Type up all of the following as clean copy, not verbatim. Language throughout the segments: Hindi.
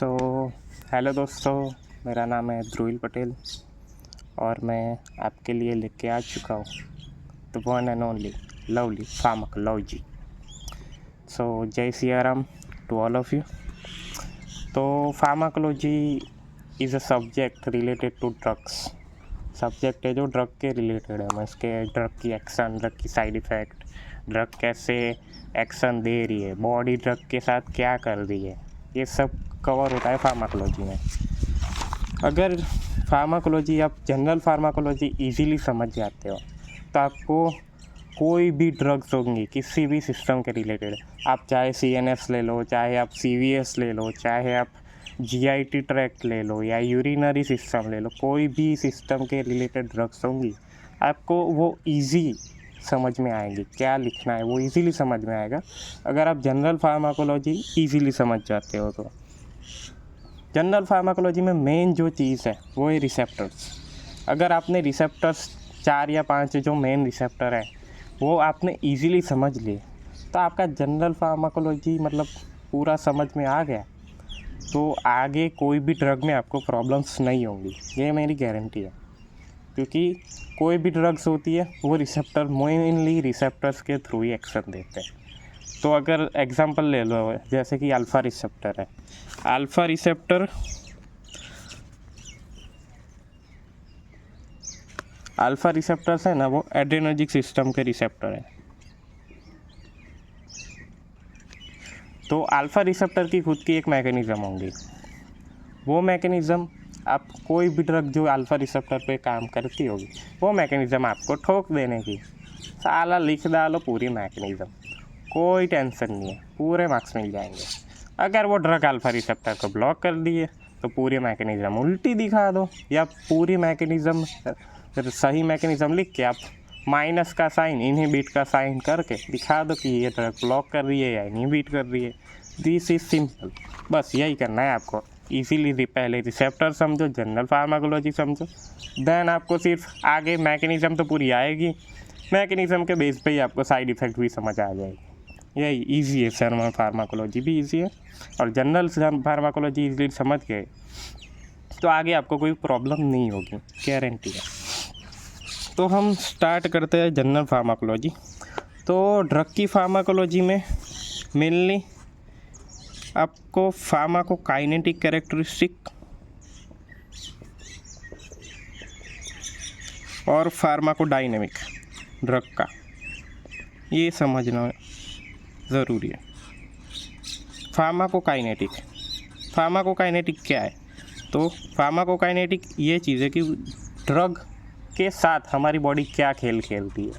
सो हेलो दोस्तों, मेरा नाम है ध्रुवील पटेल और मैं आपके लिए लेके आ चुका हूँ the one and only lovely pharmacology. So Jai Siya Ram to all of you. तो pharmacology is a subject related to drugs. Subject है जो ड्रग के रिलेटेड है, मैं इसके ड्रग की एक्शन, ड्रग की साइड इफ़ेक्ट, ड्रग कैसे एक्शन दे रही है, बॉडी ड्रग के साथ क्या कर रही है, ये सब कवर होता है फार्माकोलॉजी में। अगर फार्माकोलॉजी आप जनरल फार्माकोलॉजी इजीली समझ जाते हो तो आपको कोई भी ड्रग्स होंगी किसी भी सिस्टम के रिलेटेड, आप चाहे CNS ले लो, चाहे आप CVS ले लो, चाहे आप GIT ट्रैक्ट ले लो या यूरिनरी सिस्टम ले लो, कोई भी सिस्टम के रिलेटेड ड्रग्स होंगी आपको वो इजी समझ में आएंगी। क्या लिखना है वो इजीली समझ में आएगा अगर आप जनरल फार्माकोलॉजी इजीली समझ जाते हो तो। जनरल फार्माकोलॉजी में मेन जो चीज़ है वो है रिसेप्टर्स। अगर आपने रिसेप्टर्स 4 या 5 जो मेन रिसेप्टर है वो आपने इजीली समझ लिए तो आपका जनरल फार्माकोलॉजी मतलब पूरा समझ में आ गया, तो आगे कोई भी ड्रग में आपको प्रॉब्लम्स नहीं होंगी, ये मेरी गारंटी है। क्योंकि कोई भी ड्रग्स होती है वो रिसेप्टर मेनली रिसेप्टर्स के थ्रू ही एक्शन देते हैं। तो अगर एग्जांपल ले लो, जैसे कि अल्फ़ा रिसेप्टर है, अल्फ़ा रिसेप्टर्स है ना, वो एड्रेनर्जिक सिस्टम के रिसेप्टर है। तो अल्फ़ा रिसेप्टर की खुद की एक मैकेनिज़्म होंगी, वो मैकेनिज़्म आप कोई भी ड्रग जो अल्फ़ा रिसेप्टर पे काम करती होगी वो मैकेनिज़्म आपको ठोक देने की, साला लिख डालो पूरी मैकेनिज़्म, कोई टेंशन नहीं है, पूरे मार्क्स मिल जाएंगे। अगर वो ड्रग अल्फ़ा रिसेप्टर को ब्लॉक कर दिए तो पूरी मैकेनिज़्म उल्टी दिखा दो, या पूरी मैकेनिज़्म सही मैकेनिज़्म लिख के आप माइनस का साइन इनहिबिट का साइन करके दिखा दो कि ये ड्रग ब्लॉक कर रही है या इनहिबिट कर रही है। दिस इज़ सिंपल, बस यही करना है आपको। इसीलिए पहले रिसेप्टर समझो, जनरल फार्माकोलॉजी समझो, देन आपको सिर्फ आगे मैकेनिज़्म तो पूरी आएगी, मैकेनिज़्म के बेस पे ही आपको साइड इफ़ेक्ट भी समझ आ जाएगी। यही ईजी है, जनरल फार्माकोलॉजी भी ईजी है और जनरल फार्माकोलॉजी ईजिली समझ गए तो आगे आपको कोई प्रॉब्लम नहीं होगी, गारंटी है। तो हम स्टार्ट करते हैं जनरल फार्माकोलॉजी। तो ड्रग की फार्माकोलॉजी में मेनली आपको फार्माकोकाइनेटिक कैरेक्टरिस्टिक और फार्माकोडायनेमिक ड्रग का ये समझना ज़रूरी है। फार्माकोकाइनेटिक क्या है? तो फार्माकोकाइनेटिक ये चीज़ है कि ड्रग के साथ हमारी बॉडी क्या खेल खेलती है,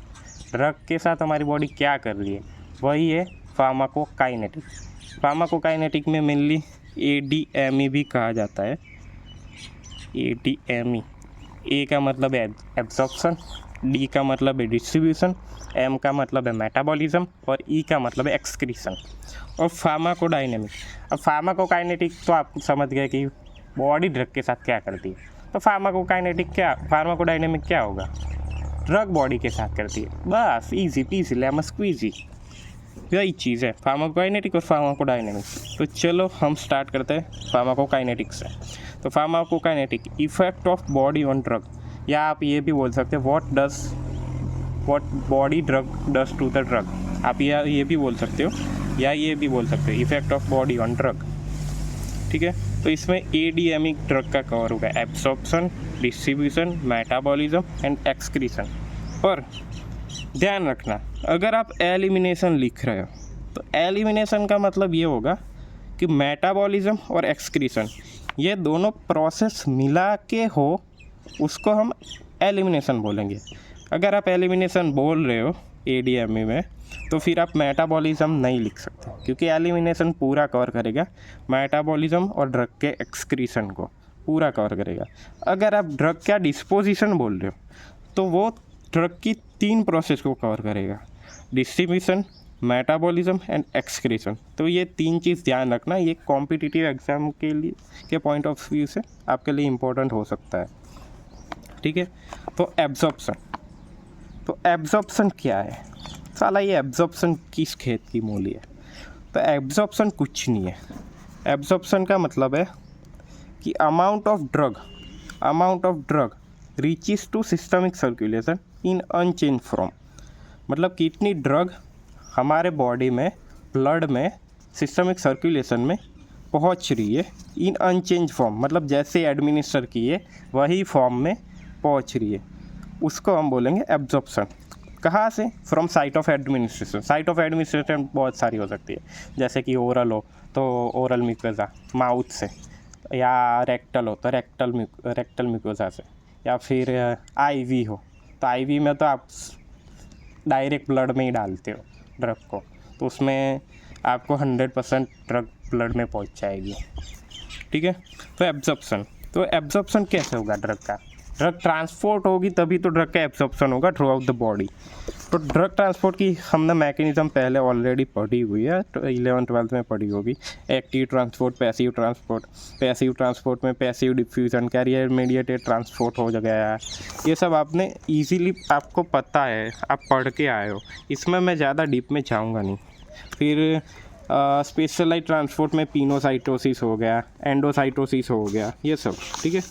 ड्रग के साथ हमारी बॉडी क्या कर रही है, वही है फार्माकोकाइनेटिक। फार्माकोकाइनेटिक में मेनली ADME भी कहा जाता है। ADME, ए का मतलब है एब्जॉर्प्शन, D का मतलब है डिस्ट्रीब्यूशन, M का मतलब है मेटाबॉलिज्म और E का मतलब है एक्सक्रीशन। और फार्माकोडायनेमिक, अब फार्माकोकाइनेटिक तो आप समझ गए कि बॉडी ड्रग के साथ क्या करती है, तो फार्माकोडायनेमिक क्या होगा? ड्रग बॉडी के साथ करती है, बस इजी पीजी लेमन स्क्वीजी, यही चीज़ है फार्माकोकाइनेटिक और फार्माकोडायनेमिक। तो चलो हम स्टार्ट करते हैं फार्माकोकाइनेटिक से। तो pharmacokinetic effect of body on drug, या आप ये भी बोल सकते हैं what body drug does to the drug, आप ये भी बोल सकते हो, या ये भी बोल सकते हो effect of body on drug. ठीक है, तो इसमें ADME ड्रग का कवर होगा, absorption, distribution, metabolism and excretion. पर ध्यान रखना, अगर आप एलिमिनेशन लिख रहे हो तो एलिमिनेशन का मतलब ये होगा कि मेटाबॉलिज्म और एक्सक्रीशन ये दोनों प्रोसेस मिला के हो, उसको हम एलिमिनेशन बोलेंगे। अगर आप एलिमिनेशन बोल रहे हो ADME में तो फिर आप मेटाबॉलिज्म नहीं लिख सकते, क्योंकि एलिमिनेशन पूरा कवर करेगा मेटाबॉलिज्म और ड्रग के एक्सक्रीशन को पूरा कवर करेगा। अगर आप ड्रग का डिस्पोजिशन बोल रहे हो तो वो ड्रग की 3 प्रोसेस को कवर करेगा, डिस्ट्रीब्यूशन, मेटाबॉलिज्म एंड एक्सक्रीशन। तो ये 3 चीज़ ध्यान रखना, ये कॉम्पिटिटिव एग्ज़ाम के लिए के पॉइंट ऑफ व्यू से आपके लिए इम्पोर्टेंट हो सकता है। ठीक है, तो एब्जॉर्प्शन क्या है? साला ये एब्जॉर्प्शन किस खेत की मूली है? तो एब्जॉर्प्शन कुछ नहीं है, एब्जॉर्प्शन का मतलब है कि amount of drug reaches to systemic circulation in unchange form, मतलब कितनी ड्रग हमारे बॉडी में, ब्लड में, सिस्टमिक सर्कुलेशन में पहुंच रही है इन अनचेंज फॉर्म, मतलब जैसे एडमिनिस्टर की है वही फॉर्म में पहुंच रही है, उसको हम बोलेंगे एब्जॉर्प्शन। कहाँ से? From site of administration. Site of administration बहुत सारी हो सकती है, जैसे कि ओरल हो तो ओरल म्यूकोजा माउथ से, या रेक्टल हो तो रेक्टल म्यूकोजा से, या फिर आईवी हो तो आईवी में तो आप डायरेक्ट ब्लड में ही डालते हो ड्रग को, तो उसमें आपको 100% ड्रग ब्लड में पहुंच जाएगी। ठीक है, तो एब्जॉर्प्शन कैसे होगा ड्रग का? ड्रग ट्रांसपोर्ट होगी तभी तो ड्रग का एब्जॉर्प्शन होगा थ्रू आउट द बॉडी। तो ड्रग ट्रांसपोर्ट की हमने मैकेनिज्म पहले ऑलरेडी पढ़ी हुई है, तो 11th-12th में पढ़ी होगी। Active transport, passive transport. Passive transport में passive diffusion, carrier mediated transport हो गया है, ये सब आपने ईजीली आपको पता है, आप पढ़ के आए हो, इसमें मैं ज़्यादा डीप में जाऊँगा नहीं। फिर स्पेशलाइज ट्रांसपोर्ट में पिनोसाइटोसिस हो गया, एंडोसाइटोसिस हो गया, ये सब। ठीक है,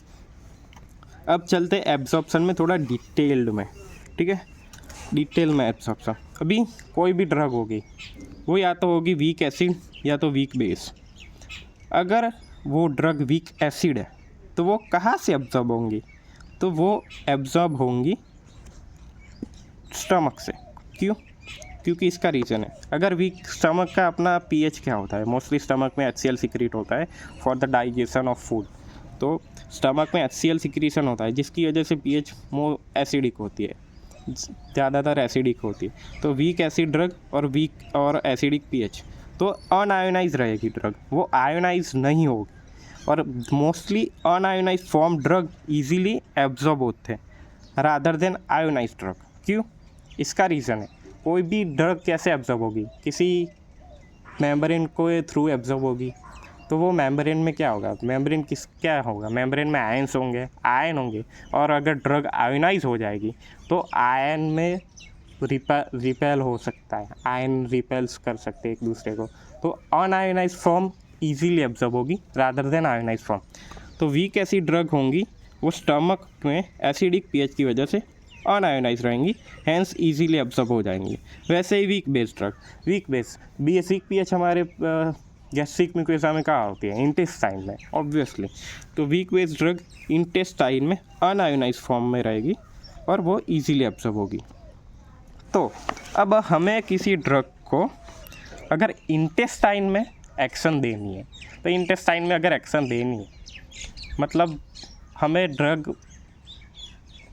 अब चलते एब्जॉर्प्शन में थोड़ा डिटेल्ड में। ठीक है, डिटेल में एब्जॉर्प्शन। अभी कोई भी ड्रग होगी वो या तो होगी वीक एसिड या तो वीक बेस। अगर वो ड्रग वीक एसिड है तो वो कहाँ से एब्जॉर्ब होंगी? तो वो एब्जॉर्ब होंगी स्टमक से। क्यों? क्योंकि इसका रीज़न है, अगर वीक स्टमक का अपना पीएच क्या होता है, मोस्टली स्टमक में HCl सिक्रीट होता है for the digestion of food. तो स्टमक में HCl सिक्रीशन होता है जिसकी वजह से पीएच मोर एसिडिक होती है, ज़्यादातर एसिडिक होती है। तो वीक एसिड ड्रग और एसिडिक पीएच, तो अनआयोनाइज रहेगी ड्रग, वो आयोनाइज नहीं होगी। और mostly un-ionised form drug easily absorb होते हैं रादर देन आयोनाइज ड्रग। क्यों? इसका रीज़न है, कोई भी ड्रग कैसे एब्जॉर्ब होगी? किसी मेम्ब्रेन को थ्रू एब्जॉर्ब होगी, तो वो मेम्ब्रेन में क्या होगा? क्या होगा? मेम्ब्रेन में आयन होंगे, और अगर ड्रग आयोनाइज हो जाएगी तो आयन में रिपेल हो सकता है, आयन रिपेल्स कर सकते हैं एक दूसरे को, तो अनआयोनाइज फॉर्म इजीली एब्जॉर्ब होगी रादर देन आयोनाइज फॉर्म। तो वीक ऐसी ड्रग होंगी वो स्टमक में एसिडिक पीएच की वजह से अनआयोनाइज रहेंगी, हैंस इजीली एब्जॉर्ब हो जाएंगी। वैसे ही वीक बेसिक पीएच हमारे गैस्ट्रिक म्यूकोसा में कहाँ होती है? इंटेस्टाइन में, ऑब्वियसली। तो वीक बेस ड्रग इंटेस्टाइन में अनआयोनाइज फॉर्म में रहेगी और वो इजीली एब्जॉर्ब होगी। तो अब हमें किसी ड्रग को अगर इंटेस्टाइन में एक्शन देनी है, तो इंटेस्टाइन में अगर एक्शन देनी है मतलब हमें ड्रग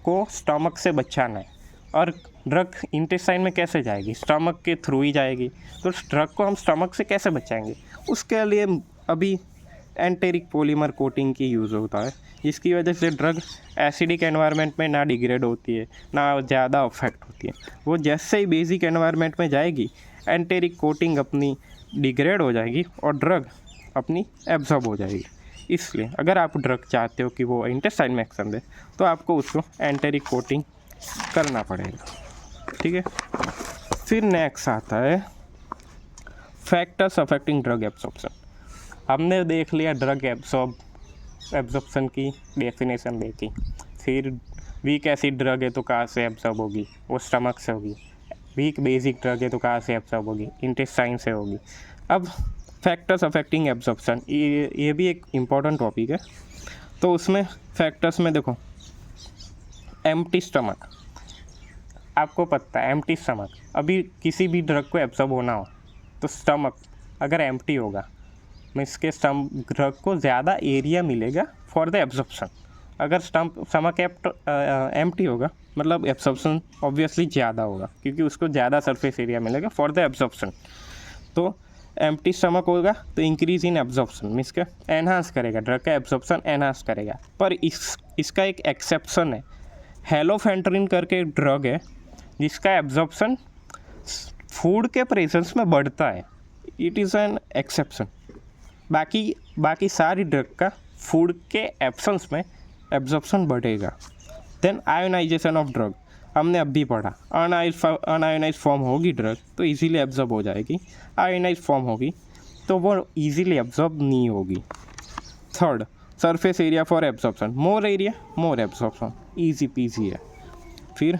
को स्टमक से बचाना है, और ड्रग इंटेस्टाइन में कैसे जाएगी? स्टमक के थ्रू ही जाएगी। तो ड्रग को हम स्टमक से कैसे बचाएंगे? उसके लिए अभी एंटेरिक पॉलीमर कोटिंग की यूज़ होता है, जिसकी वजह से ड्रग एसिडिक एनवायरनमेंट में ना डिग्रेड होती है ना ज़्यादा अफेक्ट होती है। वो जैसे ही बेसिक एनवायरनमेंट में जाएगी एंटेरिक कोटिंग अपनी डिग्रेड हो जाएगी और ड्रग अपनी एब्जॉर्ब हो जाएगी। इसलिए अगर आप ड्रग चाहते हो कि वो इंटेस्टाइन में एक्शन दे तो आपको उसको एंटेरिक कोटिंग करना पड़ेगा। ठीक है, फिर नेक्स्ट आता है फैक्टर्स अफेक्टिंग ड्रग एब्जॉर्प्शन। हमने देख लिया ड्रग एब्जॉर्प्शन की डेफिनेशन देखी, फिर वीक एसिड ड्रग है तो कहाँ से एब्जॉर्ब होगी? वो स्टमक से होगी। वीक बेसिक ड्रग है तो कहाँ से एब्जॉर्ब होगी? इंटेस्टाइन से होगी। अब फैक्टर्स अफेक्टिंग एब्जॉर्प्शन, ये भी एक इम्पॉर्टेंट टॉपिक है। तो उसमें फैक्टर्स में देखो, एम्प्टी स्टमक, आपको पता है एम्प्टी स्टमक, अभी किसी भी ड्रग को एब्जॉर्ब होना हो तो स्टमक अगर एम्प्टी होगा इसके ड्रग को ज़्यादा एरिया मिलेगा फॉर द एब्जॉर्प्शन। अगर स्टमक एम्प्टी होगा मतलब एब्जॉर्प्शन ऑब्वियसली ज़्यादा होगा, क्योंकि उसको ज़्यादा सरफेस एरिया मिलेगा फॉर द एब्जॉर्प्शन। तो एम्प्टी स्टमक होगा तो इंक्रीज इन एब्जॉर्प्शन मीन्स का एनहांस करेगा, ड्रग का एब्जॉर्प्शन एनहांस करेगा। पर इसका एक एक्सेप्शन है, हेलोफेंट्रिन करके ड्रग है जिसका एब्जॉर्प्शन फूड के प्रेजेंस में बढ़ता है, इट इज़ एन एक्सेप्शन। बाकी सारी ड्रग का फूड के एब्सेंस में एब्जॉर्प्शन बढ़ेगा। देन आयोनाइजेशन ऑफ ड्रग, हमने अब भी पढ़ा, अनआयोनाइज फॉर्म होगी ड्रग तो इजीली एब्जॉर्ब हो जाएगी। आयोनाइज फॉर्म होगी तो वो इजीली एब्जॉर्ब नहीं होगी। Third, surface area for absorption, more area more absorption, easy PG है। फिर